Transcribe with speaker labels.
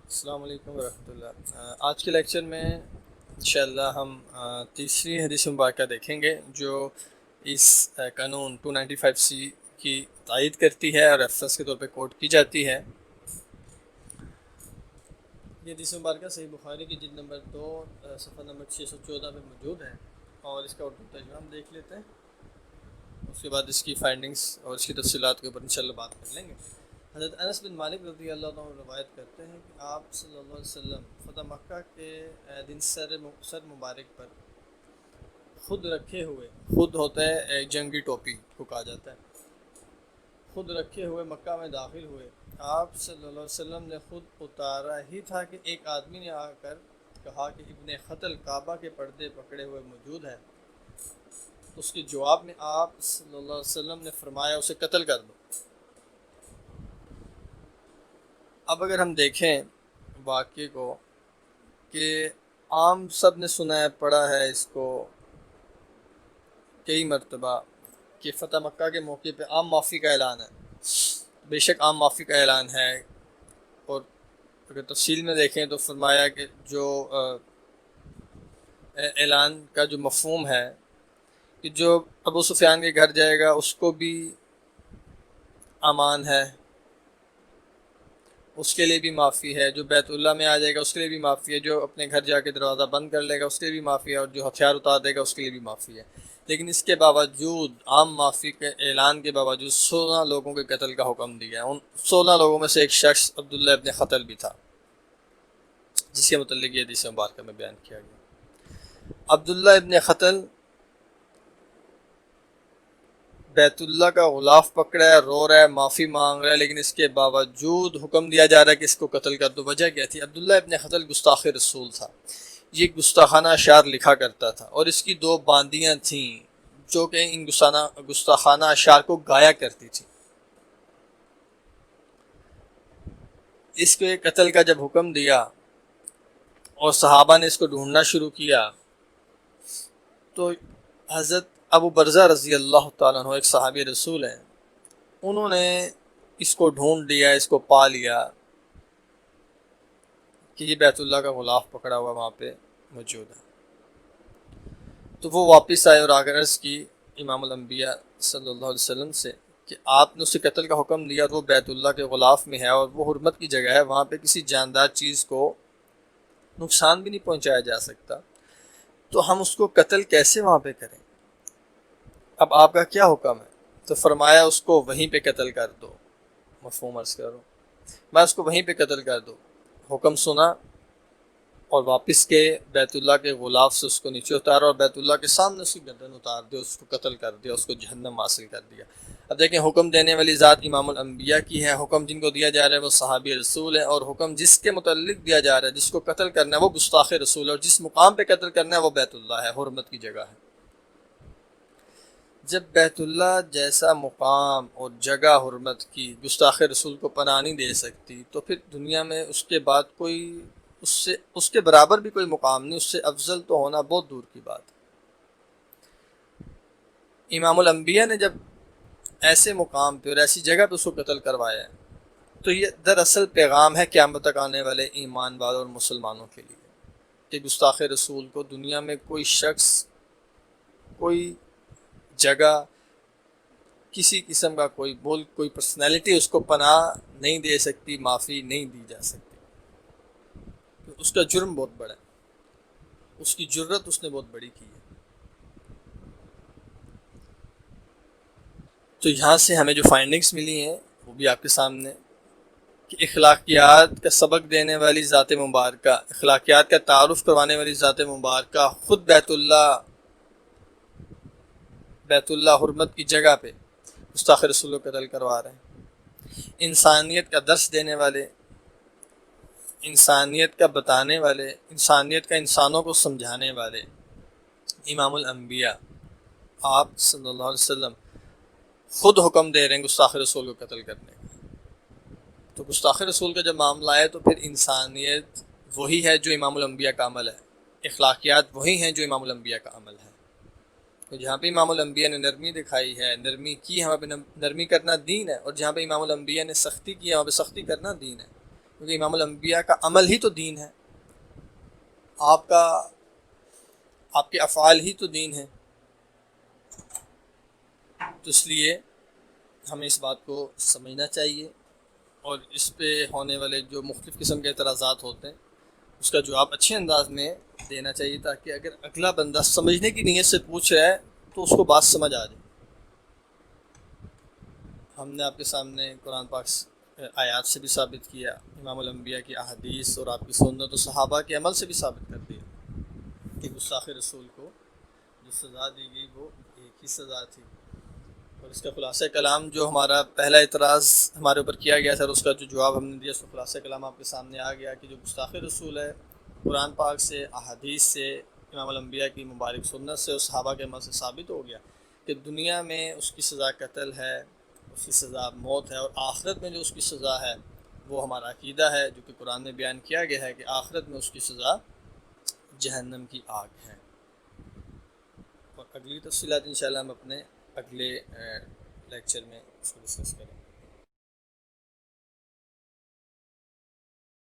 Speaker 1: السلام علیکم ورحمۃ اللہ۔ آج کے لیکچر میں انشاءاللہ ہم تیسری حدیث مبارکہ دیکھیں گے جو اس قانون 295C کی تائید کرتی ہے اور ریفرنس کے طور پہ کوٹ کی جاتی ہے۔ یہ حدیث مبارکہ صحیح بخاری کی جلد نمبر 2 صفحہ نمبر 614 پہ موجود ہے، اور اس کا اردو ترجمہ ہم دیکھ لیتے ہیں، اس کے بعد اس کی فائنڈنگز اور اس کی تفصیلات کے اوپر انشاءاللہ بات کر لیں گے۔ حضرت انس بن مالک رضی اللہ عنہ روایت کرتے ہیں کہ آپ صلی اللہ علیہ وسلم فتح مکہ کے دن سر مبارک پر خود رکھے ہوئے، خود ہوتا ہے ایک جنگی ٹوپی کو کہا جاتا ہے، خود رکھے ہوئے مکہ میں داخل ہوئے۔ آپ صلی اللہ علیہ وسلم نے خود اتارا ہی تھا کہ ایک آدمی نے آ کر کہا کہ ابن قتل کعبہ کے پردے پکڑے ہوئے موجود ہے۔ اس کے جواب میں آپ صلی اللہ علیہ وسلم نے فرمایا اسے قتل کر دو۔ اب اگر ہم دیکھیں واقعے کو کہ عام سب نے سنا ہے، پڑھا ہے اس کو کئی مرتبہ کہ فتح مکہ کے موقع پہ عام معافی کا اعلان ہے، بے شک عام معافی کا اعلان ہے، اور اگر تفصیل میں دیکھیں تو فرمایا کہ جو اعلان کا جو مفہوم ہے کہ جو ابو سفیان کے گھر جائے گا اس کو بھی امان ہے، اس کے لیے بھی معافی ہے، جو بیت اللہ میں آ جائے گا اس کے لیے بھی معافی ہے، جو اپنے گھر جا کے دروازہ بند کر لے گا اس کے لیے بھی معافی ہے، اور جو ہتھیار اتار دے گا اس کے لیے بھی معافی ہے۔ لیکن اس کے باوجود عام معافی کے اعلان کے باوجود 16 لوگوں کے قتل کا حکم دیا ہے۔ ان 16 لوگوں میں سے ایک شخص عبداللہ ابن قتل بھی تھا، جس کے متعلق یہ حدیث مبارکہ میں بیان کیا گیا۔ عبداللہ ابن قتل بیت اللہ کا غلاف پکڑا ہے، رو رہا ہے، معافی مانگ رہا ہے، لیکن اس کے باوجود حکم دیا جا رہا ہے کہ اس کو قتل کر دو۔ وجہ کیا تھی؟ عبداللہ ابن قتل گستاخ رسول تھا، یہ گستاخانہ اشعار لکھا کرتا تھا، اور اس کی 2 باندیاں تھیں جو کہ ان گستاخانہ اشعار کو گایا کرتی تھی۔ اس کے قتل کا جب حکم دیا اور صحابہ نے اس کو ڈھونڈنا شروع کیا تو حضرت ابو برزہ رضی اللہ تعالیٰ عنہ ایک صحابی رسول ہیں، انہوں نے اس کو ڈھونڈ لیا، اس کو پا لیا کہ یہ بیت اللہ کا غلاف پکڑا ہوا وہاں پہ موجود ہے۔ تو وہ واپس آئے اور آ کر عرض کی امام الانبیاء صلی اللہ علیہ وسلم سے کہ آپ نے اسے قتل کا حکم دیا، تو وہ بیت اللہ کے غلاف میں ہے اور وہ حرمت کی جگہ ہے، وہاں پہ کسی جاندار چیز کو نقصان بھی نہیں پہنچایا جا سکتا، تو ہم اس کو قتل کیسے وہاں پہ کریں؟ اب آپ کا کیا حکم ہے؟ تو فرمایا اس کو وہیں پہ قتل کر دو، مفہوم عرض کرو، میں اس کو وہیں پہ قتل کر دو۔ حکم سنا اور واپس کے بیت اللہ کے غلاف سے اس کو نیچے اتارا اور بیت اللہ کے سامنے اس کی گردن اتار دیا، اس کو قتل کر دیا، اس کو جہنم حاصل کر دیا۔ اب دیکھیں حکم دینے والی ذات امام الانبیاء کی ہے، حکم جن کو دیا جا رہا ہے وہ صحابی رسول ہیں، اور حکم جس کے متعلق دیا جا رہا ہے، جس کو قتل کرنا ہے وہ گستاخ رسول ہے، اور جس مقام پہ قتل کرنا ہے وہ بیت اللہ ہے، حرمت کی جگہ ہے۔ جب بیت اللہ جیسا مقام اور جگہ حرمت کی گستاخ رسول کو پناہ نہیں دے سکتی، تو پھر دنیا میں اس کے بعد کوئی اس کے برابر بھی کوئی مقام نہیں، اس سے افضل تو ہونا بہت دور کی بات ہے۔ امام الانبیاء نے جب ایسے مقام پہ اور ایسی جگہ پہ اس کو قتل کروایا ہے، تو یہ دراصل پیغام ہے قیامت تک آنے والے ایمان والوں اور مسلمانوں کے لیے کہ گستاخ رسول کو دنیا میں کوئی شخص، کوئی جگہ، کسی قسم کا کوئی ملک، کوئی پرسنالٹی اس کو پناہ نہیں دے سکتی، معافی نہیں دی جا سکتی۔ اس کا جرم بہت بڑا ہے، اس کی جرت اس نے بہت بڑی کی ہے۔ تو یہاں سے ہمیں جو فائنڈنگز ملی ہیں وہ بھی آپ کے سامنے، کہ اخلاقیات کا سبق دینے والی ذات مبارکہ، اخلاقیات کا تعارف کروانے والی ذات مبارکہ خود بیت اللہ حرمت کی جگہ پہ گستاخ رسول کو قتل کروا رہے ہیں۔ انسانیت کا درس دینے والے، انسانیت کا بتانے والے، انسانیت کا انسانوں کو سمجھانے والے امام الانبیاء آپ صلی اللہ علیہ وسلم خود حکم دے رہے ہیں گستاخ رسول کو قتل کرنے کا۔ تو گستاخ رسول کا جب معاملہ ہے تو پھر انسانیت وہی ہے جو امام الانبیاء کا عمل ہے، اخلاقیات وہی ہیں جو امام الانبیاء کا عمل ہے۔ تو جہاں پہ امام الانبیاء نے نرمی دکھائی ہے، نرمی کی ہے، وہاں پہ نرمی کرنا دین ہے، اور جہاں پہ امام الانبیاء نے سختی کی ہے وہاں پہ سختی کرنا دین ہے۔ کیونکہ امام الانبیاء کا عمل ہی تو دین ہے، آپ کے افعال ہی تو دین ہے۔ تو اس لیے ہمیں اس بات کو سمجھنا چاہیے، اور اس پہ ہونے والے جو مختلف قسم کے اعتراضات ہوتے ہیں اس کا جواب اچھے انداز میں دینا چاہیے، تاکہ اگر اگلا بندہ سمجھنے کی نیت سے پوچھ رہا ہے تو اس کو بات سمجھ آ جائے۔ ہم نے آپ کے سامنے قرآن پاک آیات سے بھی ثابت کیا، امام الانبیاء کی احادیث اور آپ کی سنت و صحابہ کے عمل سے بھی ثابت کر دیا کہ گستاخ رسول کو جو سزا دی گئی وہ ایک ہی سزا تھی۔ اور اس کا خلاصہ کلام جو ہمارا پہلا اعتراض ہمارے اوپر کیا گیا تھا، اور اس کا جو جواب ہم نے دیا، اس کا خلاصہ کلام آپ کے سامنے آ گیا کہ جو گستاخ رسول ہے قرآن پاک سے، احادیث سے، امام الانبیاء کی مبارک سنت سے اور صحابہ کے عمل سے ثابت ہو گیا کہ دنیا میں اس کی سزا قتل ہے، اس کی سزا موت ہے، اور آخرت میں جو اس کی سزا ہے وہ ہمارا عقیدہ ہے، جو کہ قرآن میں بیان کیا گیا ہے کہ آخرت میں اس کی سزا جہنم کی آگ ہے۔ اور اگلی تفصیلات انشاءاللہ ہم اپنے اگلے لیکچر میں اس کو ڈسکس کریں۔